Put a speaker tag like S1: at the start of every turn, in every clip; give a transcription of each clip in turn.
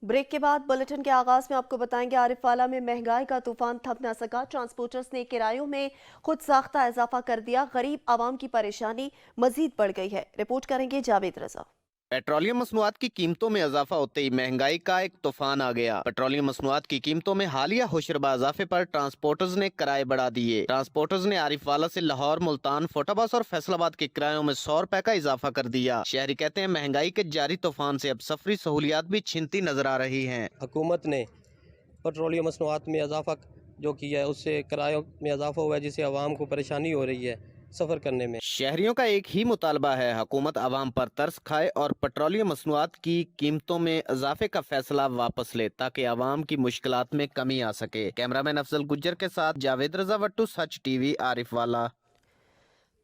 S1: Break के बाद bulletin के आगाज में आपको बताएंगे आरिफ वाला में महंगाई का तूफान थम न सका। ट्रांसपोर्टर्स ने किरायों में खुद साख्ता इजाफा कर दिया। गरीब आवाम की परेशानी मजीद बढ़ गई है। रिपोर्ट करेंगे जावेद रजा।
S2: पेट्रोलियम मसनूआत की कीमतों में इजाफा होते ही महंगाई का एक तूफान आ गया। पेट्रोलियम मसनूआत की कीमतों में हालिया होशरबा इजाफे पर ट्रांसपोर्टर्स ने किराए बढ़ा दिए। ट्रांसपोर्टर्स ने आरिफ वाला से लाहौर, मुल्तान, फोटाबास और फैसलाबाद के किरायों में 100 रुपए का इजाफा कर दिया। शहरी कहते हैं महंगाई के जारी तूफान से अब सफरी सहूलियात भी छिनती नजर आ रही है।
S3: हुकूमत ने पेट्रोलियम मसनूआत में इजाफा जो किया है उससे किरायों में इजाफा हुआ है, जिससे आवाम को परेशानी हो रही है सफ़र करने में।
S2: शहरियों का एक ही मुतालबा है, हुकूमत आवाम पर तरस खाए और पेट्रोलियम मसनूआत की कीमतों में इजाफे का फैसला वापस ले ताकि आवाम की मुश्किलात में कमी आ सके। कैमरामैन अफजल गुज्जर के साथ जावेद रजा वट्टू, सच टीवी, आरिफ वाला।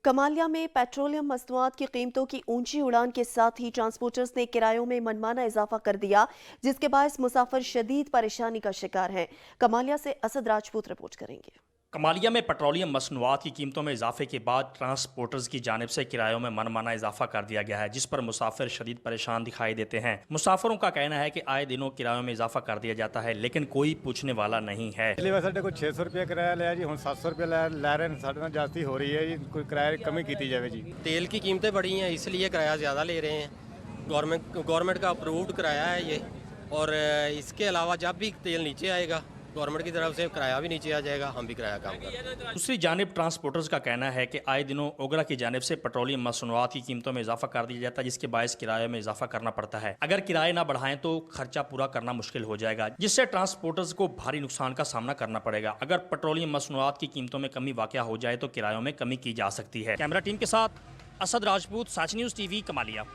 S1: कमालिया में पेट्रोलियम मसनूआत की कीमतों की ऊंची उड़ान के साथ ही ट्रांसपोर्टर्स ने किरायों में मनमाना इजाफा कर दिया, जिसके बायस मुसाफिर शदीद परेशानी का शिकार हैं। कमालिया से असद राजपूत रिपोर्ट करेंगे।
S4: कमालिया में पेट्रोलियम मसनूआत की कीमतों में इजाफे के बाद ट्रांसपोर्टर्स की जानिब से किरायों में मनमाना इजाफा कर दिया गया है, जिस पर मुसाफिर शदीद परेशान दिखाई देते हैं। मुसाफिरों का कहना है कि आए दिनों किरायों में इजाफा कर दिया जाता है, लेकिन कोई पूछने वाला नहीं है।
S5: पिछली बार साढ़े को 600 रुपये किराया लिया जी, हुण 700 रुपये लै रहे हैं। साढ़े नाल जास्ती हो रही है जी, कोई किराया कमी की जाए जी।
S3: तेल की कीमतें बढ़ी हैं, इसलिए किराया ज़्यादा ले रहे हैं। गवर्नमेंट का अप्रूव्ड किराया है ये, और इसके अलावा जब भी तेल नीचे आएगा गवर्नमेंट की तरफ से किराया भी नीचे आ जाएगा, हम भी किराया कम करेंगे।
S4: दूसरी जानिब ट्रांसपोर्टर्स का कहना है कि आए दिनों ओगरा की जानिब से पेट्रोलियम मसनूआत की कीमतों में इजाफा कर दिया जाता है, जिसके बायस किराए में इजाफा करना पड़ता है। अगर किराए ना बढ़ाएं तो खर्चा पूरा करना मुश्किल हो जाएगा, जिससे ट्रांसपोर्टर्स को भारी नुकसान का सामना करना पड़ेगा। अगर पेट्रोलियम मसनूआत की कीमतों में कमी वाक़या हो जाए तो किरायों में कमी की जा सकती है। कैमरा टीम के साथ असद राजपूत, सच न्यूज़ टीवी, कमालिया।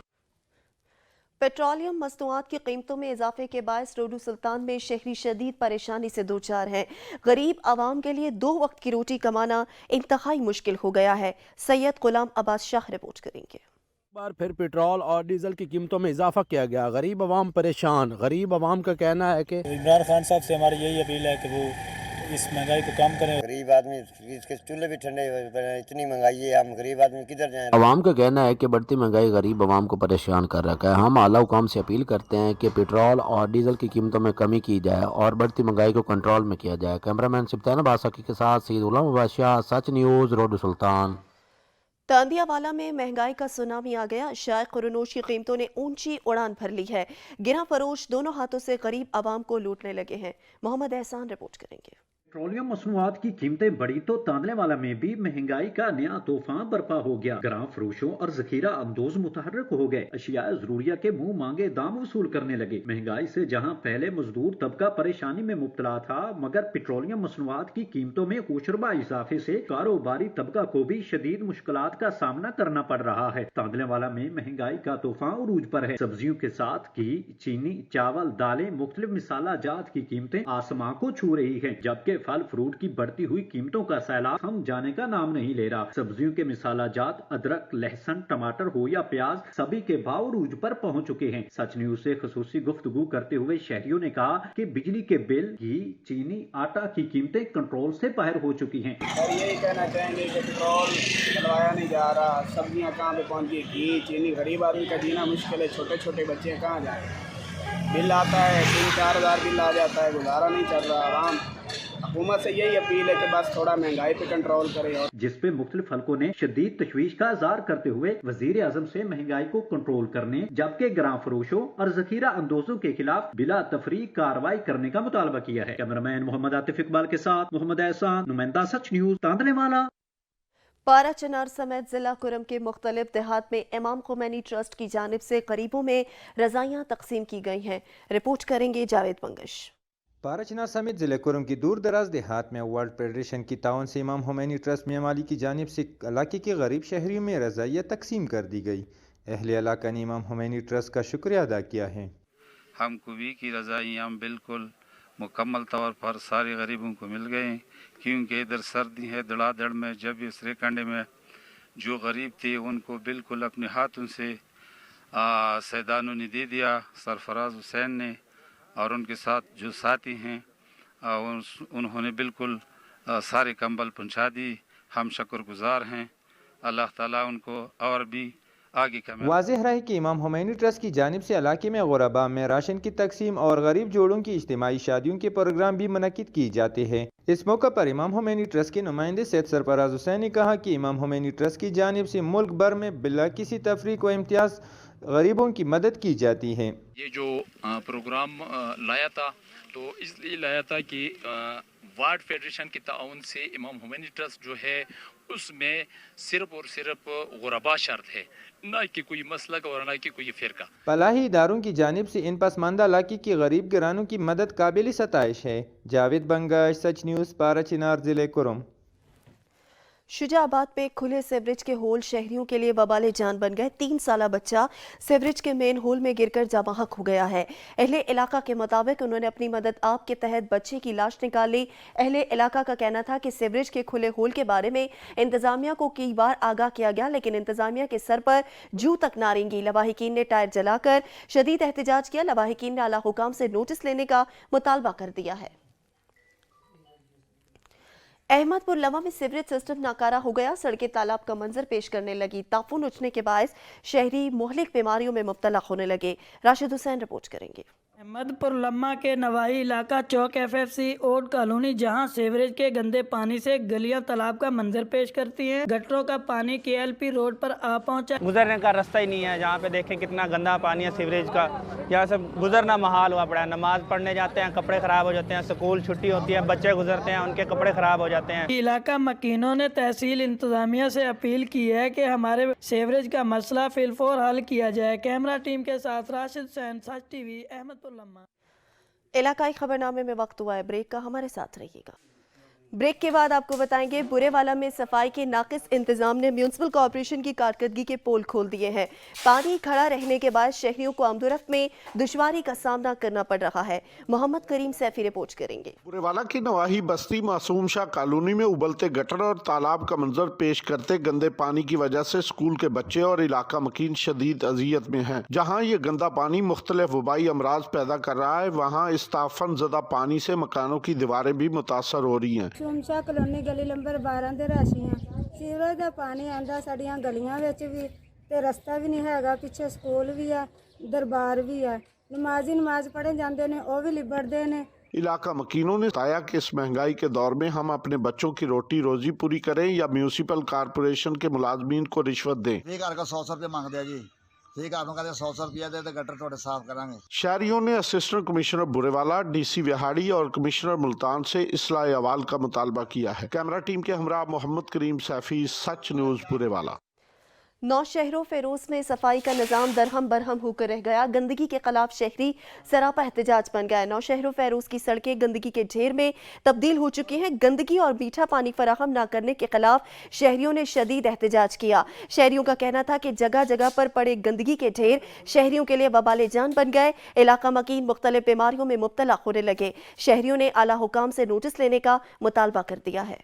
S1: पेट्रोलियम मसनूआत की कीमतों में इजाफे के बायस रोडू सुल्तान में शहरी शदीद परेशानी से दो चार हैं। गरीब आवाम के लिए 2 वक्त की रोटी कमाना इंतहाई मुश्किल हो गया है। सैयद गुलाम अब्बास शाह रिपोर्ट करेंगे।
S6: बार फिर पेट्रोल और डीजल की कीमतों में इजाफा किया गया। गरीब आवाम परेशान। गरीब आवाम का कहना है कि
S7: इमरान खान साहब से हमारी यही अपील है कि वो इस महंगाई को कम करें।
S8: गरीब आदमी इसके चूल्हे भी ठंडे, इतनी महंगाई है, हम गरीब आदमी किधर जाएं।
S6: आवाम का कहना है कि बढ़ती महंगाई गरीब आवाम को परेशान कर रखा है। हम आला हुकाम से अपील करते हैं कि पेट्रोल और डीजल की कीमतों में कमी की जाए और बढ़ती महंगाई को कंट्रोल में किया जाए। कैमरामैन सिब्ताना बासाकी के साथ सईद गुलाम अब्बास शाह, सच न्यूज़, रोडू सुल्तान।
S1: तांदियावाला में महंगाई का सुनामी आ गया। शाय खुरनोश की कीमतों ने ऊंची उड़ान भर ली है। गिरा फरोश दोनों हाथों से गरीब आवाम को लूटने लगे हैं। मोहम्मद एहसान रिपोर्ट करेंगे।
S9: पेट्रोलियम मसनूआत की कीमतें बढ़ी तो तांदलेवाला में भी महंगाई का नया तूफान बर्पा हो गया। ग्राम फरोशों और जखीरा अंदोज मुतहर्रिक हो गए। अशिया जरूरिया के मुंह मांगे दाम वसूल करने लगे। महंगाई से जहां पहले मजदूर तबका परेशानी में मुब्तला था, मगर पेट्रोलियम मसनूआत की कीमतों में होशरबा इजाफे से कारोबारी तबका को भी शदीद मुश्किलात का सामना करना पड़ रहा है। तांदलेवाला में महंगाई का तूफान उरूज पर है। सब्जियों के साथ घी, चीनी, चावल, दालें, मुख्तलिफ मिसाला जात की कीमतें आसमां को छू रही है, जबकि फल फ्रूट की बढ़ती हुई कीमतों का सैलाब थम जाने का नाम नहीं ले रहा। सब्जियों के मिसाला जात अदरक, लहसुन, टमाटर हो या प्याज, सभी के भाव अरूज पर पहुंच चुके हैं। सच न्यूज से खसूसी गुफ्तगू करते हुए शहरियों ने कहा कि बिजली के बिल, घी, चीनी, आटा की कीमतें कंट्रोल से बाहर हो चुकी हैं।
S10: और यही कहना चाहेंगे कि पेट्रोल डलवाया नहीं जा रहा, सब्जियां कहाँ पे पहुंची, घी, चीनी, गरीब आदमी का जीना मुश्किल है। छोटे छोटे बच्चे कहाँ जाए, बिल आता है 3-4 हज़ार बिल आ जाता है, गुजारा नहीं चल रहा। आराम हुकूमत से यही अपील है कि बस थोड़ा महंगाई पे कंट्रोल करे। और
S9: जिस पे मुख्तलिफ हलकों ने शदीद तशवीश का इज़हार करते हुए वजीर आजम से महंगाई को कंट्रोल करने, जबकि ग्राम फरोशों और जखीरा अंदोजों के खिलाफ बिला तफरीक कार्रवाई करने का मुतालबा किया है। कैमरामैन मोहम्मद आतिफ इकबाल के साथ मोहम्मद एहसान, नुमाइंदा सच न्यूज, तांदलेवाला।
S1: पारा चनार समेत जिला कुरम के मुख्तलिफ देहात में इमाम खुमैनी ट्रस्ट की जानिब से गरीबों में रजाइयाँ तकसीम की गई हैं। रिपोर्ट करेंगे जावेद मंगश।
S11: पारा चनार समेत जिले कुरम की दूर दराज देहात में वर्ल्ड फेडरेशन की ताउन से इमाम खुमैनी ट्रस्ट मियांवाली की जानिब से इलाके के गरीब शहरियों में रजाइयाँ तकसीम कर दी गई। अहले इलाका ने इमाम खुमैनी ट्रस्ट का शुक्रिया अदा किया है।
S12: हमको भी की रजाइयाँ बिल्कुल मुकम्मल तौर पर सारे गरीबों को मिल गए, क्योंकि इधर सर्दी है धड़ाधड़ में। जब इस रेकंडे में जो गरीब थे उनको बिल्कुल अपने हाथों से सैदानों ने दे दिया, सरफराज हुसैन ने और उनके साथ जो साथी हैं उन्होंने बिल्कुल सारे कंबल पहुंचा दी। हम शुक्रगुजार हैं। अल्लाह ताला उनको और भी आगे का मैं
S11: वाज़ेह रहे कि इमाम हुमैनी ट्रस्ट की जानिब से इलाके में गुरबा में राशन की तकसीम और गरीब जोड़ों की इज्तिमाई शादियों के प्रोग्राम भी मुनक्किद किए जाते हैं। इस मौके पर इमाम हुमैनी ट्रस्ट के नुमाइंदे सैयद सरफराज हुसैन ने कहा कि इमाम हुमैनी ट्रस्ट की जानिब से मुल्क भर में बिला किसी तफरीक व इम्तियाज गरीबों की मदद की जाती है।
S13: ये जो प्रोग्राम लाया था तो इसलिए लाया था कि वार्ड फेडरेशन के ताउन से इमाम हुमैनी ट्रस्ट जो है उसमें सिर्फ और सिर्फ गुरबा शर्त है, ना कि कोई मसलक और ना कि कोई फ़िरका।
S11: फलाही इदारों की जानिब से इन पसमानदा इलाके की गरीब घरानों की मदद काबिल सताइश है। जावेद बंगाश, सच न्यूज़, पारा चिनार, ज़िले कुरुम।
S1: शुजाबाद में खुले सीवरेज के होल शहरियों के लिए वबाले जान बन गए। 3 साला बच्चा सीवरेज के मेन होल में गिरकर जामहक हो गया है। अहले इलाका के मुताबिक उन्होंने अपनी मदद आप के तहत बच्चे की लाश निकाली। अहले इलाका का कहना था कि सीवरेज के खुले होल के बारे में इंतजामिया को कई बार आगाह किया गया, लेकिन इंतजामिया के सर पर जू तक ना रेंगी। लवाहिकीन ने टायर जलाकर शदीद एहतजाज किया। लवाहिकीन ने आला हुकाम से नोटिस लेने का मुतालबा कर दिया है। अहमदपुर लवा में सीवरेज सिस्टम नाकारा हो गया। सड़कें तालाब का मंजर पेश करने लगी। ताफून उठने के बायस शहरी मुहलिक बीमारियों में मुब्तला होने लगे। राशिद हुसैन रिपोर्ट करेंगे।
S14: अहमदपुर लम्मा के नवाही इलाका चौक FFC ओड कॉलोनी, जहां सीवरेज के गंदे पानी से गलियां तालाब का मंजर पेश करती हैं। गटरों का पानी KLP रोड पर आ पहुंचा।
S15: गुजरने का रास्ता ही नहीं है। जहां पे देखें कितना गंदा पानी है सीवरेज का, यहाँ से गुजरना महाल हुआ पड़ा है। नमाज पढ़ने जाते हैं, कपड़े खराब हो जाते हैं। स्कूल छुट्टी होती है, बच्चे गुजरते हैं, उनके कपड़े खराब हो जाते हैं।
S14: इलाका मकीनों ने तहसील इंतजामिया से अपील की है कि हमारे सीवरेज का मसला फिलफौर हल किया जाए। कैमरा टीम के साथ राशिद हुसैन, सच TV, अहमदपुर लम्मा।
S1: इलाकाई खबरनामे में वक्त हुआ है ब्रेक का, हमारे साथ रहिएगा। ब्रेक के बाद आपको बताएंगे बुरेवाला में सफाई के नाकिस इंतजाम ने म्यूनिसिपल कॉर्पोरेशन की कारकर्दगी के पोल खोल दिए हैं। पानी खड़ा रहने के बाद शहरियों को आमदोरफ्त में दुश्वारी का सामना करना पड़ रहा है। मोहम्मद करीम सैफी रिपोर्ट करेंगे।
S16: बुरेवाला की नवाही बस्ती मासूम शाह कॉलोनी में उबलते गटर और तालाब का मंजर पेश करते गंदे पानी की वजह से स्कूल के बच्चे और इलाका मकीन शदीद अजियत में हैं। जहाँ ये गंदा पानी मुख्तलिफ वबाई अमराज पैदा कर रहा है, वहाँ इस ताफन ज़दा पानी से मकानों की दीवारें भी मुतासर हो रही हैं।
S17: ਸ਼ਾ ਕਲੋਨੀ ਗਲੀ ਨੰਬਰ 12 ਦੇ ਰਾਸ਼ੀ ਆ। ਸੀਵਰੇਜ ਦਾ ਪਾਣੀ ਆਂਦਾ ਸਾਡੀਆਂ ਗਲੀਆਂ ਵਿੱਚ ਵੀ ਤੇ ਰਸਤਾ ਵੀ ਨਹੀਂ ਹੈਗਾ। ਪਿੱਛੇ ਸਕੂਲ ਵੀ ਆ, ਦਰਬਾਰ ਵੀ ਆ। ਨਮਾਜ਼ੀ ਨਮਾਜ਼ ਪੜ੍ਹਨ ਜਾਂਦੇ ਨੇ, ਉਹ ਵੀ ਲਿਬੜਦੇ ਨੇ।
S16: इलाका मकीनों ने बताया कि इस महंगाई के दौर में हम अपने बच्चों की रोटी रोजी पूरी करें या म्यूनिसिपल कॉर्पोरेशन के मुलाजमीन को रिश्वत दें।
S18: 100 रुपये मांगते हैं जी। ठीक है, कहते 100 रुपया दे तो गटर थोड़े साफ करांगे।
S16: शहरियों ने assistant commissioner Burewala, DC Vehari और कमिश्नर मुल्तान से इस्लाह अहवाल का मुतालबा किया है। कैमरा टीम के हमरा मोहम्मद करीम सैफी, सच न्यूज़ बुरेवाला।
S1: 9 शहरों फेरोज में सफाई का निज़ाम दरहम बरहम होकर रह गया। गंदगी के खिलाफ शहरी सरापा एहतजाज बन गया। 9 शहरों फेरोज की सड़कें गंदगी के ढेर में तब्दील हो चुकी हैं। गंदगी और मीठा पानी फराहम न करने के खिलाफ शहरियों ने शदीद एहतजाज किया। शहरियों का कहना था कि जगह जगह पर पड़े गंदगी के ढेर शहरियों के लिए वबाले जान बन गए। इलाका मकीन मुख्तलिफ बीमारियों में मुब्तला होने लगे। शहरियों ने आला हुकाम से नोटिस लेने का मुतालबा कर दिया है।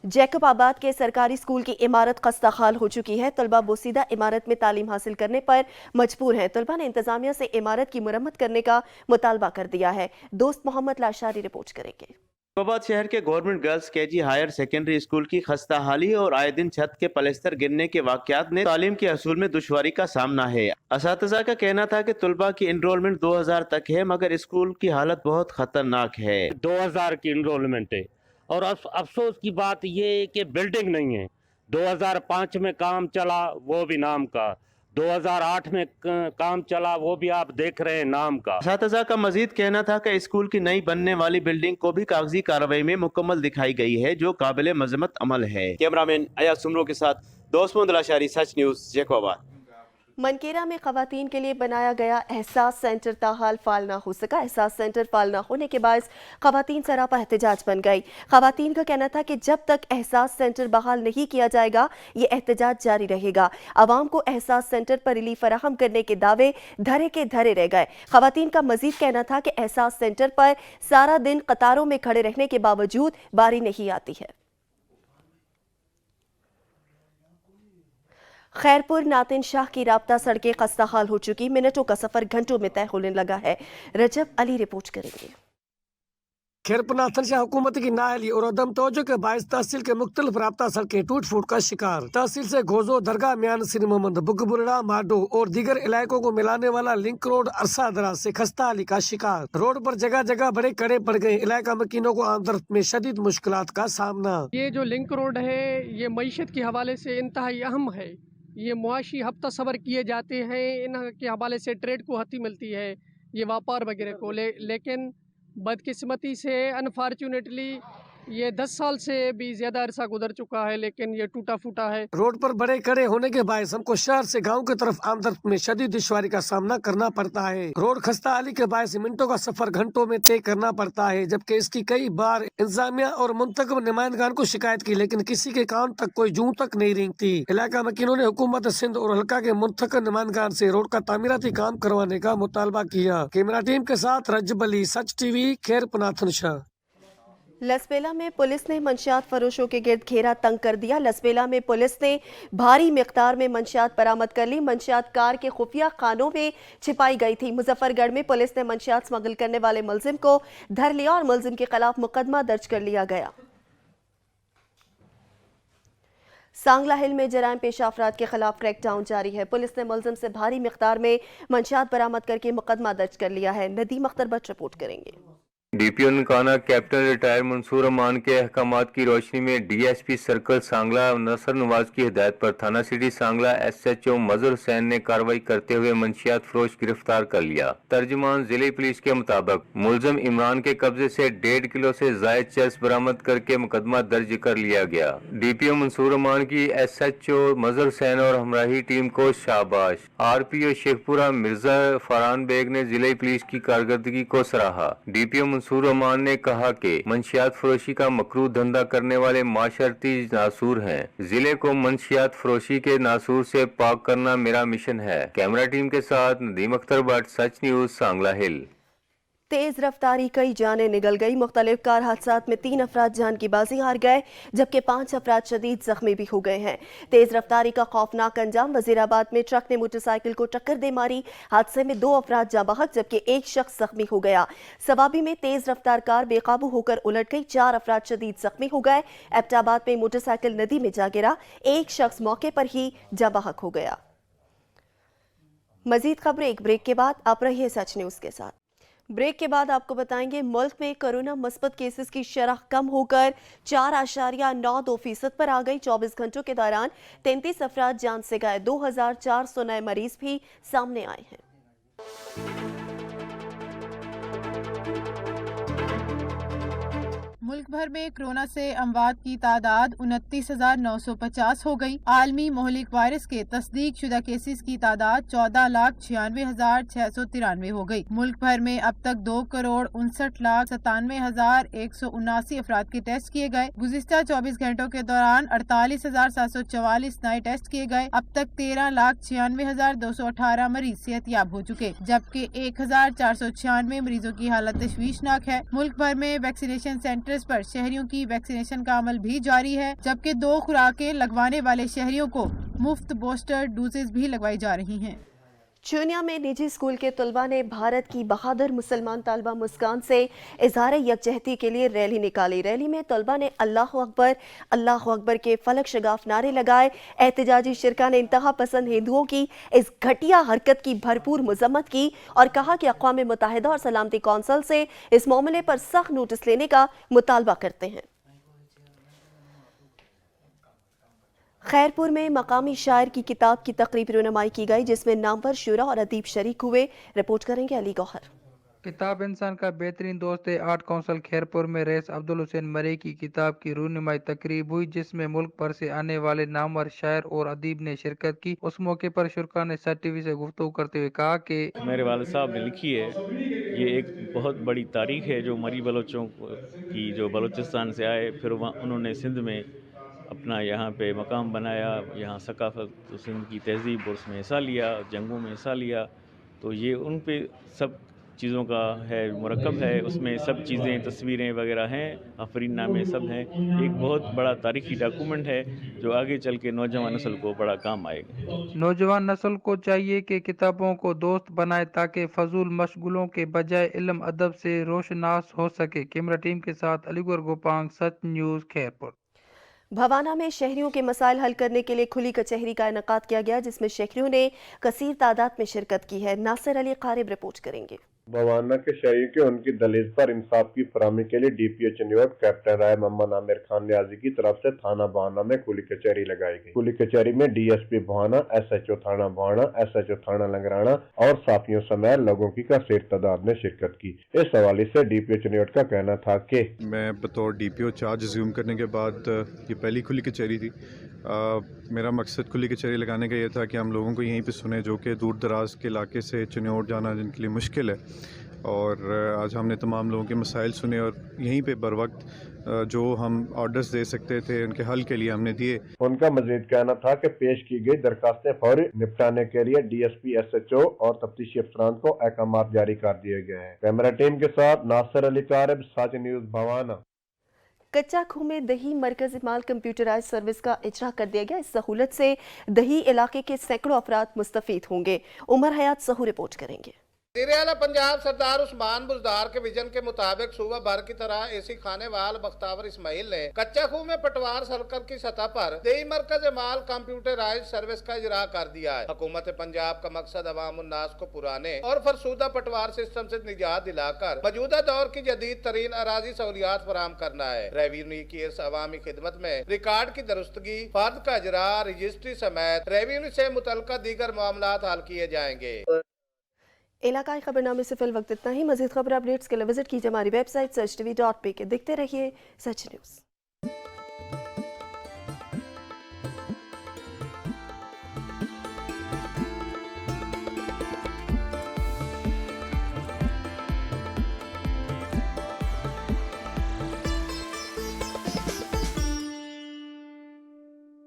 S1: जैकब आबाद के सरकारी स्कूल की इमारत खस्ता हाल हो चुकी है। तलबा बोसीदा इमारत में तालीम हासिल करने पर मजबूर हैं। तलबा ने इंतजामिया से इमारत की मुरम्मत करने का मुतालबा कर दिया है। दोस्त मोहम्मद लाशारी रिपोर्ट करेंगे।
S2: जैकबाबाद शहर के government girls KG higher secondary school की खस्ता हाली और आए दिन छत के पलस्तर गिरने के वाकयात ने तालीम के हसूल में दुश्वारी का सामना है। असातिज़ा का कहना था कि तलबा की इनरोलमेंट 2000 तक है, मगर स्कूल की हालत बहुत खतरनाक है।
S19: 2000 की इनरोलमेंट है और अफसोस की बात ये है कि बिल्डिंग नहीं है। 2005 में काम चला, वो भी नाम का। 2008 में काम चला, वो भी आप देख रहे हैं नाम का।
S2: असातिज़ा का मजीद कहना था कि स्कूल की नई बनने वाली बिल्डिंग को भी कागजी कार्रवाई में मुकम्मल दिखाई गई है, जो काबिल मजम्मत अमल है। कैमरामैन अयाज सुमरो के साथ दोस्त मोहम्मद लाशारी, सच न्यूज़, जैकबाबाद।
S1: मनकेरा में खवातीन के लिए बनाया गया एहसास सेंटर ताहाल फाल ना हो सका। एहसास सेंटर फाल ना होने के बायस खवातीन सरापा एहतजाज बन गई। खवातीन का कहना था कि जब तक एहसास सेंटर बहाल नहीं किया जाएगा ये एहतजाज जारी रहेगा। आवाम को एहसास सेंटर पर रिलीफ फराहम करने के दावे धरे के धरे रह गए। खवातीन का मजीद कहना था कि एहसास सेंटर पर सारा दिन कतारों में खड़े रहने के बावजूद बारी नहीं आती है। खैरपुर नातिन शाह की राब्ता सड़कें खस्ता हाल हो चुकी। मिनटों का सफर घंटों में तय होने लगा है। रजब अली रिपोर्ट करेंगे।
S20: खैरपनाथन शाह हुकूमत की नाअहली और अदम तवज्जो के बायस तहसील के मुख्तलिफ राब्ता सड़कें टूट फूट का शिकार। तहसील से घोजो, दरगाह, मियान सिर मोहम्मद, बुगबुरड़ा, माडो और दीगर इलाकों को मिलाने वाला लिंक रोड अरसा दराज से खस्ता हाली का शिकार। रोड पर जगह जगह बड़े कड़े पड़ गए, इलाका मकीनों को आमदरफ्त में शदीद मुश्किलात का सामना।
S21: ये जो लिंक रोड है ये मईशत के हवाले से इंतहाई अहम है। ये मुआशी हफ्ता सबर किए जाते हैं, इनके हवाले से ट्रेड को हती मिलती है, ये व्यापार वगैरह को लेकिन बदकिस्मती से अनफॉर्चुनेटली ये 10 साल से भी ज्यादा अरसा गुजर चुका है, लेकिन ये टूटा फूटा है।
S20: रोड पर बड़े कड़े होने के बायस हमको शहर से गांव की तरफ आमदरफ्त में शदीद दुश्वारी का सामना करना पड़ता है। रोड खस्ता हाली के बायस मिनटों का सफर घंटों में तय करना पड़ता है, जबकि इसकी कई बार इंतजामिया और मुंतखब नुमाइंदगान को शिकायत की, लेकिन किसी के कान तक कोई जूं तक नहीं रेंगती। इलाका मकीनों ने हुकूमत सिंध और हल्का के मुंतखब नुमाइंदगान से रोड का तामीराती काम करवाने का मुतालबा किया। कैमरा टीम के साथ रजब अली, सच टीवी, खैरपनाथन शाह।
S1: लसबेला में पुलिस ने मंशियात फरोशों के गिर्द घेरा तंग कर दिया। लसबेला में पुलिस ने भारी मिकदार में मंशियात बरामद कर ली। मंशियात कार के खुफिया खानों में छिपाई गई थी। मुजफ्फरगढ़ में पुलिस ने मंशियात स्मगल करने वाले मुलजिम को धर लिया और मुलजिम के खिलाफ मुकदमा दर्ज कर लिया गया। सांगला हिल में जराइम पेशा अफराद के खिलाफ क्रैकडाउन जारी है। पुलिस ने मुलजिम से भारी मिकदार में मंशियात बरामद करके मुकदमा दर्ज कर लिया है। नदीम अख्तर भट्ट रिपोर्ट करेंगे।
S22: DPO Nankana captain retired Mansoor Aman के अहकामात की रोशनी में डीएसपी सर्कल सांगला नसर नवाज की हिदायत पर थाना सिटी सांगला एसएचओ मजहर हुसैन ने कार्रवाई करते हुए मंशियात फरोश गिरफ्तार कर लिया। तर्जुमान जिले पुलिस के मुताबिक मुलजिम इमरान के कब्जे से 1.5 किलो से जायद चर्स बरामद करके मुकदमा दर्ज कर लिया गया। डीपीओ मंसूर अमान की एसएचओ मजहर हुसैन और हमराही टीम को शाबाश। आरपीओ शेखपुरा मिर्जा फरहान बेग ने जिले पुलिस की कारकर्दगी को सराहा। डीपीओ मंसूर अमान ने कहा कि मंशियात फरोशी का मकरूह धंधा करने वाले माशरती नासूर हैं। जिले को मंशियात फरोशी के नासूर से पाक करना मेरा मिशन है। कैमरा टीम के साथ नदीम अख्तर भट्ट, सच न्यूज, सांगला हिल।
S1: तेज रफ्तारी कई जानें निगल गई। मुख्तलिफ कार हादसात में 3 अफराद जान की बाजी हार गए, जबकि 5 अफराद शदीद जख्मी भी हो गए हैं। तेज रफ्तारी का खौफनाक अंजाम, वजीराबाद में ट्रक ने मोटरसाइकिल को टक्कर दे मारी। हादसे में 2 अफराद जाँ बहक जबकि 1 शख्स जख्मी हो गया। सवाबी में तेज रफ्तार कार बेकाबू होकर उलट गई, 4 अफराद शदीद जख्मी हो गए। एबटाबाद में मोटरसाइकिल नदी में जा गिरा, 1 शख्स मौके पर ही जाँ बहक हो गया। मजीद खबरें एक ब्रेक के बाद। आप रहिए सच न्यूज के साथ। ब्रेक के बाद आपको बताएंगे मुल्क में कोरोना मुस्बत केसेस की शरह कम होकर 4.92% पर आ गई। 24 घंटों के दौरान 33 अफराद जान से गए। 2400 नए मरीज भी सामने आए हैं।
S23: मुल्क भर में कोरोना से अमवात की तादाद 29,950 हो गई। आलमी मोहलिक वायरस के तस्दीक शुदा केसेस की तादाद 14,96,693 हो गई। मुल्क भर में अब तक 2,67,97,179 अफराद के टेस्ट किए गए। गुज़िश्ता 24 घंटों के दौरान 48,744 नए टेस्ट किए गए। अब तक 13,96,218 मरीज सेहतयाब हो चुके, जबकि 1,496 मरीजों की हालत तशवीशनाक है। मुल्क भर में वैक्सीनेशन सेंटर पर शहरियों की वैक्सीनेशन का अमल भी जारी है, जबकि 2 खुराकें लगवाने वाले शहरियों को मुफ्त बूस्टर डोजेज भी लगवाई जा रही हैं।
S1: चूनिया में निजी स्कूल के तलबा ने भारत की बहादुर मुसलमान तालिबा मुस्कान से इजहार यकजहती के लिए रैली निकाली। रैली में तलबा ने अल्लाहु अकबर के फलक शगाफ नारे लगाए। एहतजाजी शिरका ने इंतहा पसंद हिंदुओं की इस घटिया हरकत की भरपूर मजम्मत की और कहा कि अक़वाम मुत्तहिदा और सलामती कौंसिल से इस मामले पर सख्त नोटिस लेने का मुतालबा करते हैं। खैरपुर में मकामी शायर की किताब की तकरीब रुनमाई की गई, जिसमें नामवर शुरा और अदीब शरीक हुए। रिपोर्ट करेंगे अली गौहर।
S24: किताब इंसान का बेहतरीन दोस्त है। आर्ट काउंसिल खैरपुर में रईस अब्दुल हुसैन मरे की किताब की रूनुमाई तकरीब हुई, जिसमें मुल्क भर से आने वाले नामवर शायर और अदीब ने शिरकत की। उस मौके पर शुरा ने सच टीवी से गुफ्तगू करते हुए कहा कि
S25: मेरे वालिद साहब ने लिखी है, ये एक बहुत बड़ी तारीख है जो मरी बलोचों की, जो बलूचिस्तान से आए, फिर उन्होंने सिंध में अपना यहाँ पे मकाम बनाया, यहाँ सकाफत सिंध की तहजीब और उसमें हिस्सा लिया, जंगों में हिस्सा लिया। तो ये उन पे सब चीज़ों का है, मुरक्कब है, उसमें सब चीज़ें, तस्वीरें वगैरह हैं, आफरीन नामे सब हैं। एक बहुत बड़ा तारीखी डॉक्यूमेंट है जो आगे चल के नौजवान नस्ल को बड़ा काम आएगा।
S24: नौजवान नस्ल को चाहिए कि किताबों को दोस्त बनाए ताकि फजूल मशगलों के बजाय इल्म अदब से रोशनास हो सके। कैमरा टीम के साथ अलीगढ़ गोपांग, सच न्यूज़, खैरपुर।
S1: भवाना में शहरियों के मसाइल हल करने के लिए खुली कचहरी का इनेकाद किया गया, जिसमें शहरियों ने कसीर तादाद में शिरकत की है। नासिर अली कारिब रिपोर्ट करेंगे।
S3: भवाना के शहरियों के उनकी दलील पर इंसाफ की फराहमी के लिए डीपीओ चनियोट कैप्टन राय मोहम्मद आमिर खान न्याजी की तरफ से थाना भवाना में खुली कचहरी लगाई गई। खुली कचहरी में डीएसपी भवाना, एसएचओ थाना भवाना, एसएचओ थाना लंगराना और साथियों समेत लोगों की कसीर तादाद ने शिरकत की। इस हवाले से डीपीओ चनियोट का कहना था कि
S4: मैं बतौर डीपीओ चार्ज रिज्यूम करने के बाद ये पहली खुली कचहरी थी। मेरा मकसद खुली कचहरी लगाने का ये था कि हम लोगों को यहीं पे सुने जो कि दूर दराज के इलाके से चनियोट जाना जिनके लिए मुश्किल है, और आज हमने तमाम लोगों के मसाइल सुने और यहीं पे बर वक्त जो हम ऑर्डर्स दे सकते थे उनके हल के लिए हमने दिए।
S3: उनका मजीद कहना था कि पेश की गई दरखास्तें फौरी निपटाने के लिए डीएसपी, एसएचओ और तफ्तीशी अफसरान को अहकामात जारी कर दिए गए हैं। कैमरा टीम के साथ नासिर अली कारिब, सच न्यूज़, भवाना।
S1: कच्चा खूह में दही मरकज़ माल कंप्यूटराइज सर्विस का इजरा कर दिया गया। इस सहूलत से दही इलाके के सैकड़ों अफराद मुस्तफीद होंगे। उमर हयात सहू रिपोर्ट करेंगे।
S5: वज़ीर आला पंजाब सरदार उस्मान बुज़दार के विजन के मुताबिक सूबा भर की तरह एसी खाने वाल बख्तावर इस्माइल ने कच्चा खूह में पटवार सर्कल की सतह पर दही मरकज माल कंप्यूटराइज सर्विस का इजरा कर दिया है। हुकूमत पंजाब का मकसद अवाम उन्नास को पुराने और फरसूदा पटवार सिस्टम से निजात दिलाकर मौजूदा दौर की जदीद तरीन अराजी सहूलियात फराहम करना है। रेवेन्यू की इस अवामी खिदमत में रिकॉर्ड की दुरुस्तगी, फर्द का इजरा, रजिस्ट्री समेत रेवेन्यू से मुतल्लिका दीगर मामलात हल किए जाएंगे।
S1: इलाकाई खबरनामे से फिल वक्त इतना ही। मजीद खबर अपडेट्स के लिए विजिट कीजिए हमारी वेबसाइट searchtv.pk। देखते रहिए सच न्यूज़।